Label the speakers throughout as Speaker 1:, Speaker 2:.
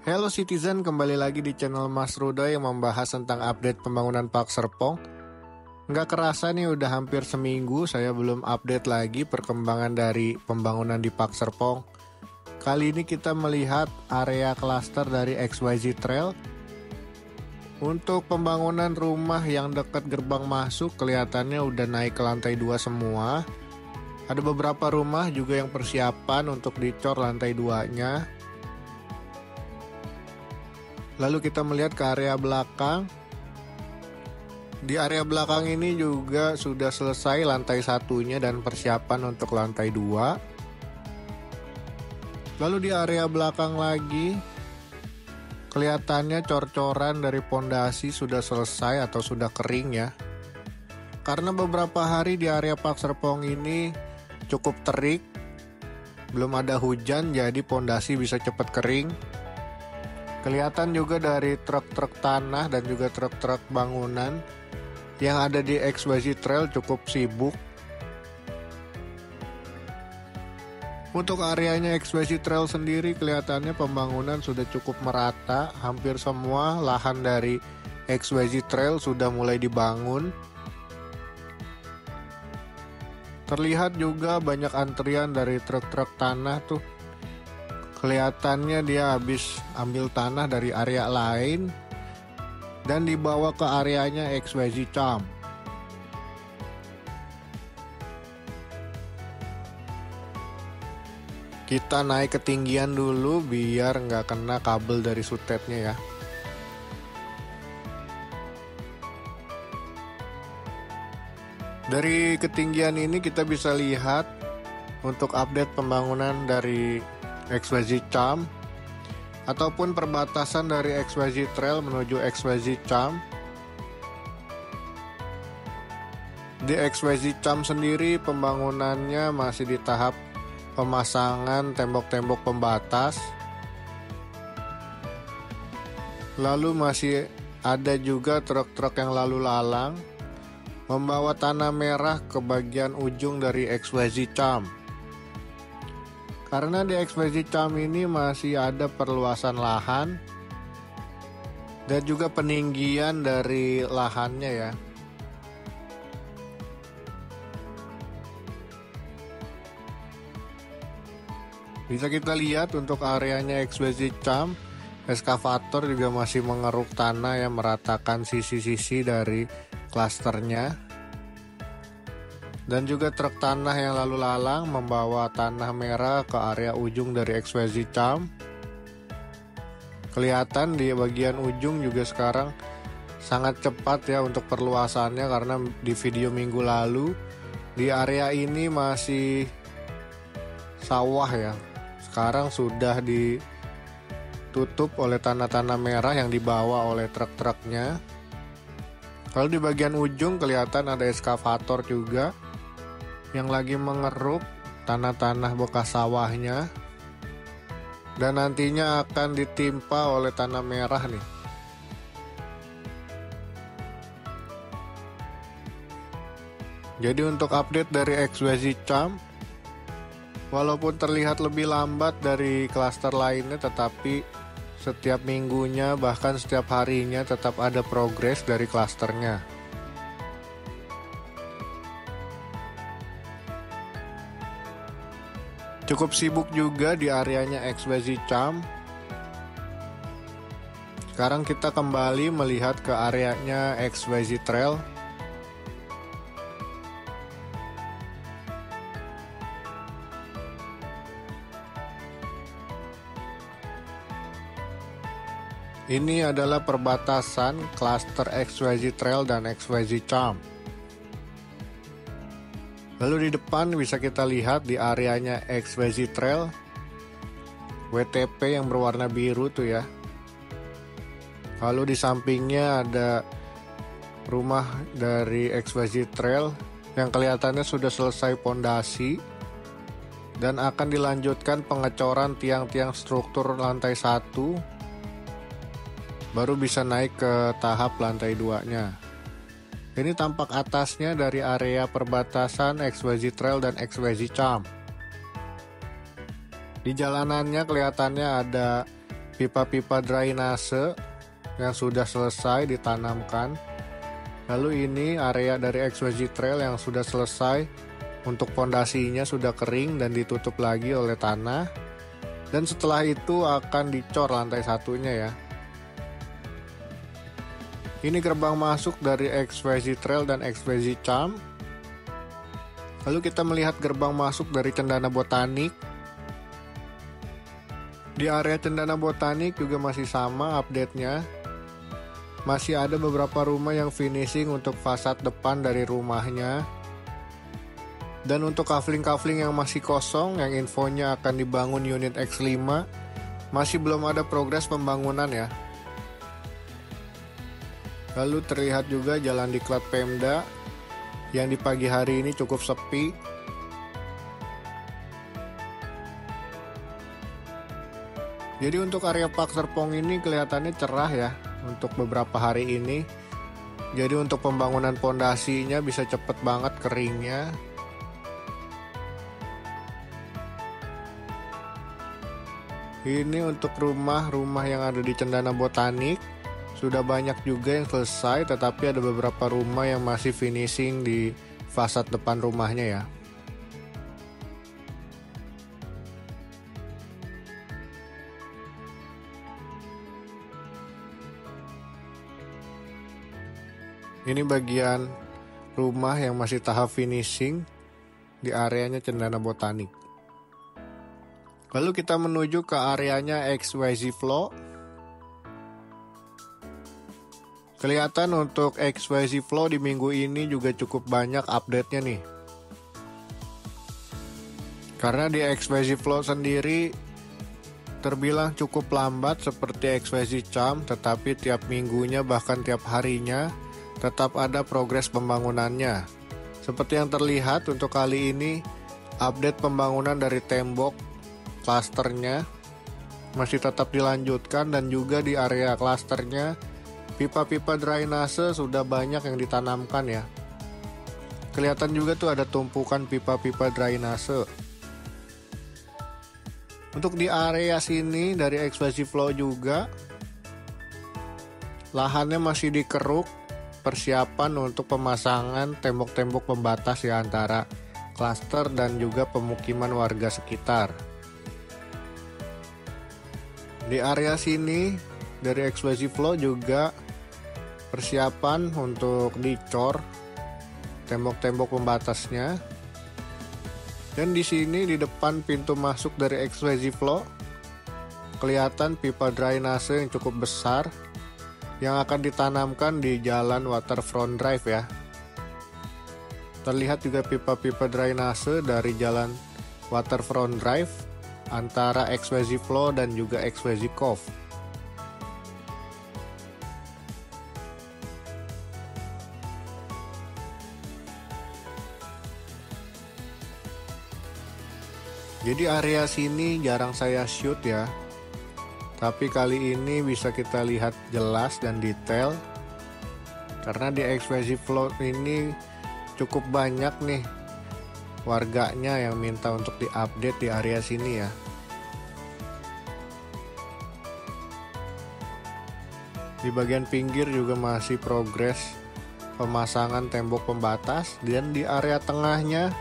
Speaker 1: Hello Citizen, kembali lagi di channel Mas Rudo yang membahas tentang update pembangunan Park Serpong. Nggak kerasa nih udah hampir seminggu saya belum update lagi perkembangan dari pembangunan di Park Serpong. Kali ini kita melihat area klaster dari XYZ Trail. Untuk pembangunan rumah yang dekat gerbang masuk kelihatannya udah naik ke lantai 2 semua. Ada beberapa rumah juga yang persiapan untuk dicor lantai 2-nya. Lalu kita melihat ke area belakang. Di area belakang ini juga sudah selesai lantai 1-nya dan persiapan untuk lantai 2. Lalu di area belakang lagi, kelihatannya cor-coran dari pondasi sudah selesai atau sudah kering ya. Karena beberapa hari di area Park Serpong ini cukup terik, belum ada hujan jadi pondasi bisa cepat kering. Kelihatan juga dari truk-truk tanah dan juga truk-truk bangunan yang ada di XYZ Trail cukup sibuk. Untuk areanya XYZ Trail sendiri kelihatannya pembangunan sudah cukup merata. Hampir semua lahan dari XYZ Trail sudah mulai dibangun. Terlihat juga banyak antrian dari truk-truk tanah tuh. Kelihatannya dia habis ambil tanah dari area lain dan dibawa ke areanya XYZ Camp. Kita naik ketinggian dulu biar nggak kena kabel dari sutetnya ya. Dari ketinggian ini kita bisa lihat untuk update pembangunan dari XYZ Camp ataupun perbatasan dari XYZ Trail menuju XYZ Camp. Di XYZ Camp sendiri pembangunannya masih di tahap pemasangan tembok-tembok pembatas. Lalu masih ada juga truk-truk yang lalu lalang membawa tanah merah ke bagian ujung dari XYZ Camp. Karena di XYZ Camp ini masih ada perluasan lahan dan juga peninggian dari lahannya ya. Bisa kita lihat untuk areanya XYZ Camp, eskavator juga masih mengeruk tanah yang meratakan sisi-sisi dari klasternya. Dan juga truk tanah yang lalu lalang membawa tanah merah ke area ujung dari XYZ Camp. Kelihatan di bagian ujung juga sekarang sangat cepat ya untuk perluasannya, karena di video minggu lalu di area ini masih sawah ya. Sekarang sudah ditutup oleh tanah-tanah merah yang dibawa oleh truk-truknya. Lalu di bagian ujung kelihatan ada eskavator juga yang lagi mengeruk tanah-tanah bekas sawahnya dan nantinya akan ditimpa oleh tanah merah nih. Jadi untuk update dari XYZ Camp, walaupun terlihat lebih lambat dari klaster lainnya, tetapi setiap minggunya bahkan setiap harinya tetap ada progres dari klasternya. Cukup sibuk juga di areanya XYZ Camp. Sekarang kita kembali melihat ke areanya XYZ Trail. Ini adalah perbatasan klaster XYZ Trail dan XYZ Camp. Lalu di depan bisa kita lihat di areanya XYZ Trail, WTP yang berwarna biru tuh ya. Lalu di sampingnya ada rumah dari XYZ Trail yang kelihatannya sudah selesai pondasi dan akan dilanjutkan pengecoran tiang-tiang struktur lantai 1, baru bisa naik ke tahap lantai 2-nya. Ini tampak atasnya dari area perbatasan XYZ Trail dan XYZ Camp. Di jalanannya kelihatannya ada pipa-pipa drainase yang sudah selesai ditanamkan. Lalu ini area dari XYZ Trail yang sudah selesai, untuk pondasinya sudah kering dan ditutup lagi oleh tanah. Dan setelah itu akan dicor lantai satunya ya. Ini gerbang masuk dari XYZ Trail dan XYZ Charm. Lalu kita melihat gerbang masuk dari Cendana Botanik. Di area Cendana Botanik juga masih sama update-nya. Masih ada beberapa rumah yang finishing untuk fasad depan dari rumahnya. Dan untuk kafling-kafling yang masih kosong, yang infonya akan dibangun unit X5, masih belum ada progres pembangunan ya. Lalu terlihat juga jalan diklat Pemda yang di pagi hari ini cukup sepi. Jadi untuk area Pak Serpong ini kelihatannya cerah ya untuk beberapa hari ini. Jadi untuk pembangunan pondasinya bisa cepet banget keringnya. Ini untuk rumah-rumah yang ada di Cendana Botanik. Sudah banyak juga yang selesai, tetapi ada beberapa rumah yang masih finishing di fasad depan rumahnya ya. Ini bagian rumah yang masih tahap finishing di areanya Cendana Botanik. Lalu kita menuju ke areanya XYZ Flow. Kelihatan untuk XYZ Flow di minggu ini juga cukup banyak update-nya nih. Karena di XYZ Flow sendiri terbilang cukup lambat seperti XYZ Charm, tetapi tiap minggunya bahkan tiap harinya tetap ada progres pembangunannya. Seperti yang terlihat untuk kali ini, update pembangunan dari tembok klasternya masih tetap dilanjutkan, dan juga di area klasternya pipa-pipa drainase sudah banyak yang ditanamkan ya. Kelihatan juga tuh ada tumpukan pipa-pipa drainase. Untuk di area sini dari XYZ Flow juga lahannya masih dikeruk, persiapan untuk pemasangan tembok-tembok pembatas ya antara klaster dan juga pemukiman warga sekitar. Di area sini dari XYZ Flow juga persiapan untuk dicor tembok-tembok pembatasnya. Dan di sini di depan pintu masuk dari XYZ Flow kelihatan pipa drainase yang cukup besar yang akan ditanamkan di jalan Waterfront Drive ya. Terlihat juga pipa-pipa drainase dari jalan Waterfront Drive antara XYZ Flow dan juga XYZ Cove. Jadi area sini jarang saya shoot ya, tapi kali ini bisa kita lihat jelas dan detail. Karena di XYZ Flow ini cukup banyak nih warganya yang minta untuk diupdate di area sini ya. Di bagian pinggir juga masih progres pemasangan tembok pembatas, dan di area tengahnya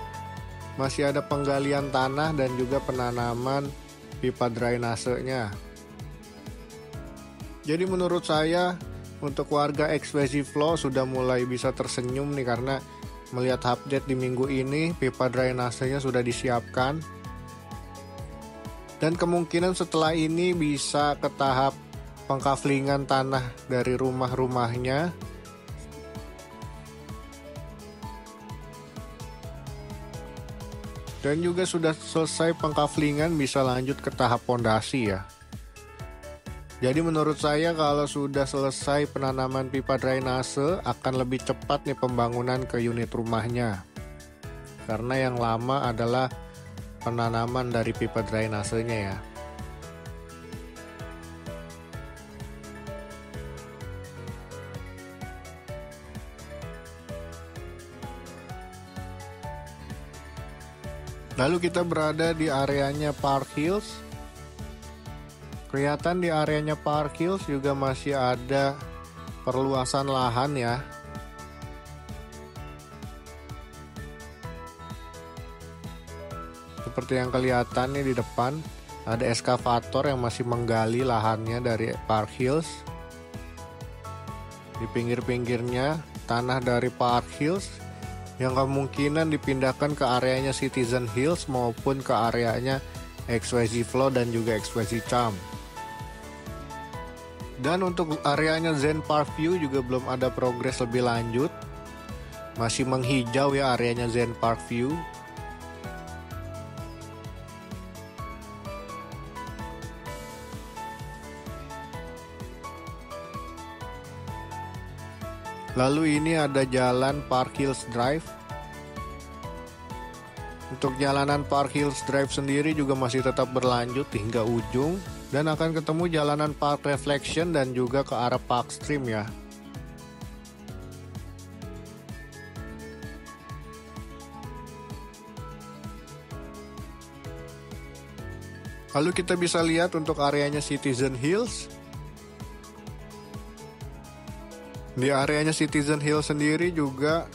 Speaker 1: masih ada penggalian tanah dan juga penanaman pipa drainasenya. Jadi menurut saya untuk warga XYZ Flow sudah mulai bisa tersenyum nih, karena melihat update di minggu ini pipa drainasenya sudah disiapkan. Dan kemungkinan setelah ini bisa ke tahap pengkaflingan tanah dari rumah-rumahnya. Dan juga sudah selesai pengkaflingan bisa lanjut ke tahap pondasi ya. Jadi menurut saya kalau sudah selesai penanaman pipa drainase akan lebih cepat nih pembangunan ke unit rumahnya. Karena yang lama adalah penanaman dari pipa drainasenya ya. Lalu kita berada di areanya Park Hills. Kelihatan di areanya Park Hills juga masih ada perluasan lahan ya. Seperti yang kelihatan nih di depan, ada eskavator yang masih menggali lahannya dari Park Hills. Di pinggir-pinggirnya tanah dari Park Hills yang kemungkinan dipindahkan ke areanya Citizen Hills maupun ke areanya XYZ Flow dan juga XYZ Charm. Dan untuk areanya Zen Park View juga belum ada progres lebih lanjut. Masih menghijau ya areanya Zen Park View. Lalu ini ada jalan Park Hills Drive. Untuk jalanan Park Hills Drive sendiri juga masih tetap berlanjut hingga ujung. Dan akan ketemu jalanan Park Reflection dan juga ke arah Park Stream ya. Lalu kita bisa lihat untuk areanya Citizen Hills. Di areanya Citizen Hills sendiri juga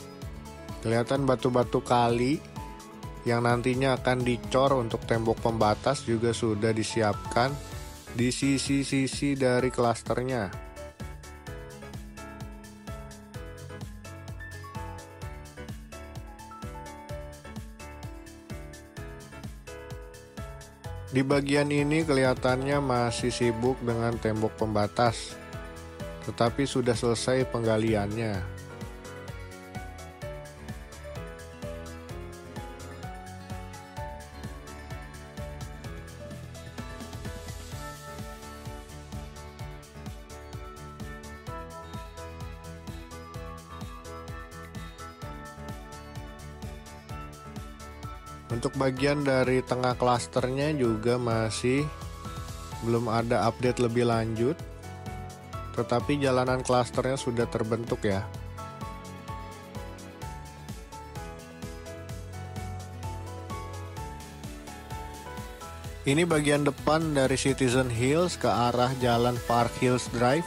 Speaker 1: kelihatan batu-batu kali yang nantinya akan dicor untuk tembok pembatas juga sudah disiapkan di sisi-sisi dari klasternya. Di bagian ini kelihatannya masih sibuk dengan tembok pembatas, tetapi sudah selesai penggaliannya. Untuk bagian dari tengah klasternya juga masih belum ada update lebih lanjut, tetapi jalanan klasternya sudah terbentuk ya. Ini bagian depan dari Citizen Hills ke arah jalan Park Hills Drive.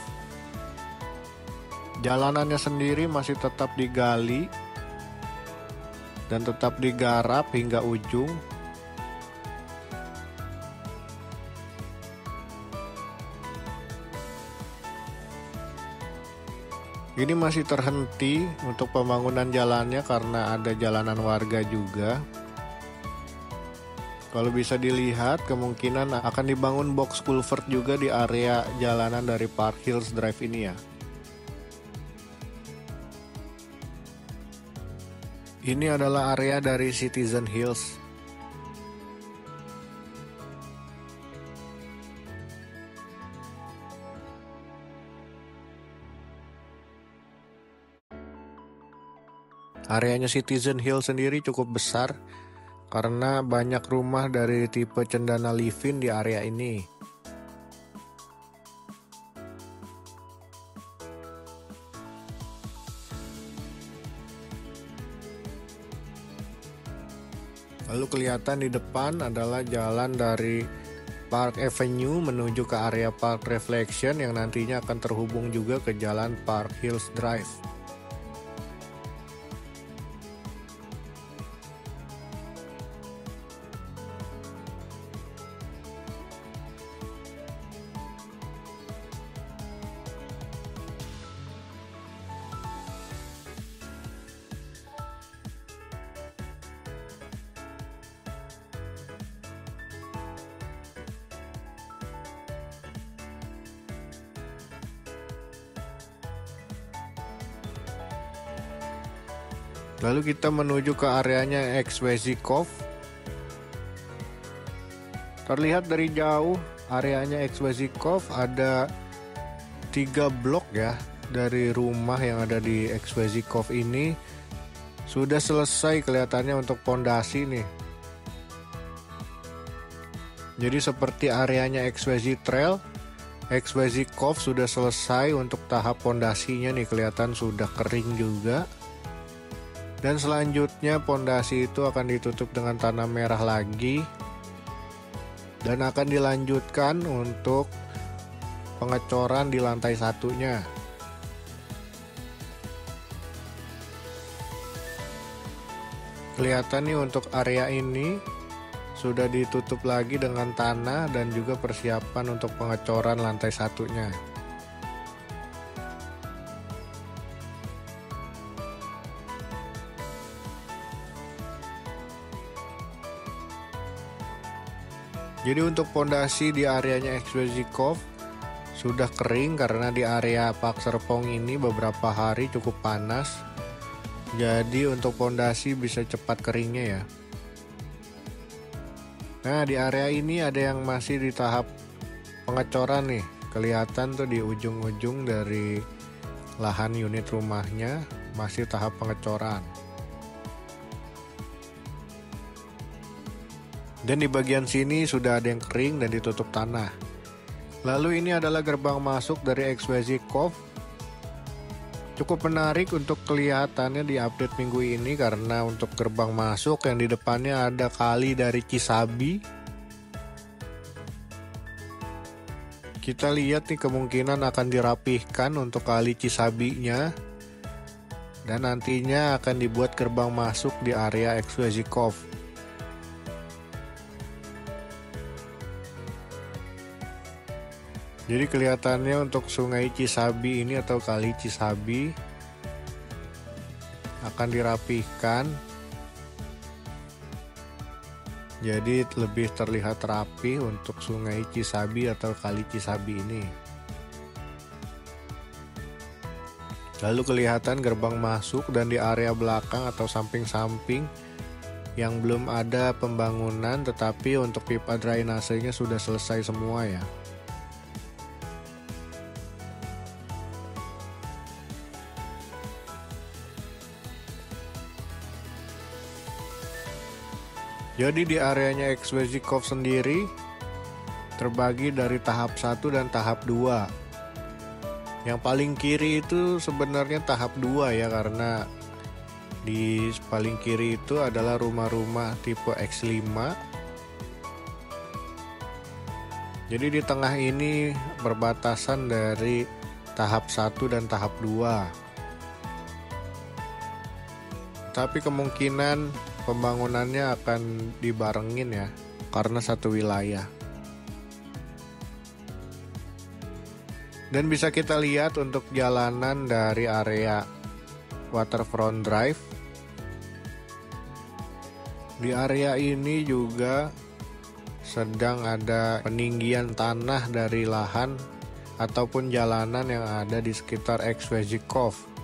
Speaker 1: Jalanannya sendiri masih tetap digali dan tetap digarap hingga ujung. Ini masih terhenti untuk pembangunan jalannya karena ada jalanan warga juga. Kalau bisa dilihat, kemungkinan akan dibangun box culvert juga di area jalanan dari Park Hills Drive ini ya. Ini adalah area dari Citizen Hills. Areanya Citizen Hills sendiri cukup besar karena banyak rumah dari tipe Cendana Livin di area ini. Lalu kelihatan di depan adalah jalan dari Park Avenue menuju ke area Park Reflection yang nantinya akan terhubung juga ke jalan Park Hills Drive. Lalu kita menuju ke areanya XYZ Cove. Terlihat dari jauh areanya XYZ Cove ada 3 blok ya dari rumah yang ada di XYZ Cove ini. Sudah selesai kelihatannya untuk pondasi nih. Jadi seperti areanya XYZ Trail, XYZ Cove sudah selesai untuk tahap pondasinya nih, kelihatan sudah kering juga. Dan selanjutnya pondasi itu akan ditutup dengan tanah merah lagi dan akan dilanjutkan untuk pengecoran di lantai satunya. Kelihatan nih untuk area ini sudah ditutup lagi dengan tanah dan juga persiapan untuk pengecoran lantai satunya. Jadi untuk pondasi di areanya XYZ Cove sudah kering karena di area Park Serpong ini beberapa hari cukup panas. Jadi untuk pondasi bisa cepat keringnya ya. Nah, di area ini ada yang masih di tahap pengecoran nih. Kelihatan tuh di ujung-ujung dari lahan unit rumahnya masih tahap pengecoran. Dan di bagian sini sudah ada yang kering dan ditutup tanah. Lalu ini adalah gerbang masuk dari XYZ Cove. Cukup menarik untuk kelihatannya di update minggu ini karena untuk gerbang masuk yang di depannya ada kali dari Cisabi. Kita lihat nih kemungkinan akan dirapihkan untuk kali Cisabinya. Dan nantinya akan dibuat gerbang masuk di area XYZ Cove. Jadi kelihatannya untuk sungai Cisabi ini atau kali Cisabi akan dirapihkan. Jadi lebih terlihat rapi untuk sungai Cisabi atau kali Cisabi ini. Lalu kelihatan gerbang masuk dan di area belakang atau samping-samping yang belum ada pembangunan, tetapi untuk pipa drainasenya sudah selesai semua ya. Jadi di areanya XYZ Cove sendiri terbagi dari tahap 1 dan tahap 2. Yang paling kiri itu sebenarnya tahap 2 ya, karena di paling kiri itu adalah rumah-rumah tipe X5. Jadi di tengah ini berbatasan dari tahap 1 dan tahap 2. Tapi kemungkinan pembangunannya akan dibarengin ya, karena satu wilayah. Dan bisa kita lihat untuk jalanan dari area Waterfront Drive. Di area ini juga sedang ada peninggian tanah dari lahan ataupun jalanan yang ada di sekitar XYZ Cove.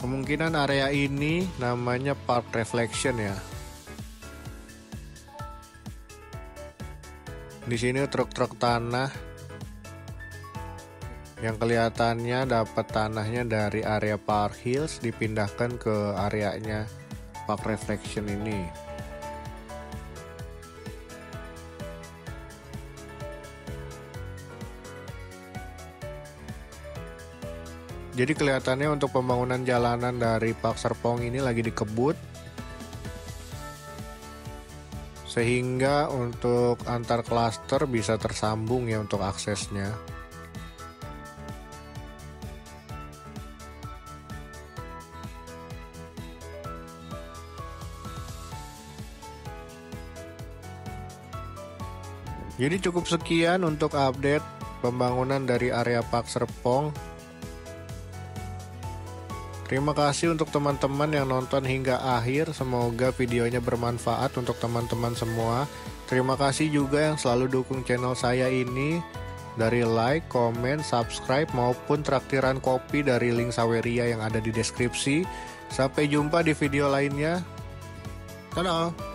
Speaker 1: Kemungkinan area ini namanya Park Reflection ya. Di sini truk-truk tanah yang kelihatannya dapat tanahnya dari area Park Hills dipindahkan ke areanya Park Reflection ini. Jadi kelihatannya untuk pembangunan jalanan dari Park Serpong ini lagi dikebut. Sehingga untuk antar klaster bisa tersambung ya untuk aksesnya. Jadi cukup sekian untuk update pembangunan dari area Park Serpong. Terima kasih untuk teman-teman yang nonton hingga akhir. Semoga videonya bermanfaat untuk teman-teman semua. Terima kasih juga yang selalu dukung channel saya ini. Dari like, komen, subscribe maupun traktiran kopi dari link Saweria yang ada di deskripsi. Sampai jumpa di video lainnya. Dadah.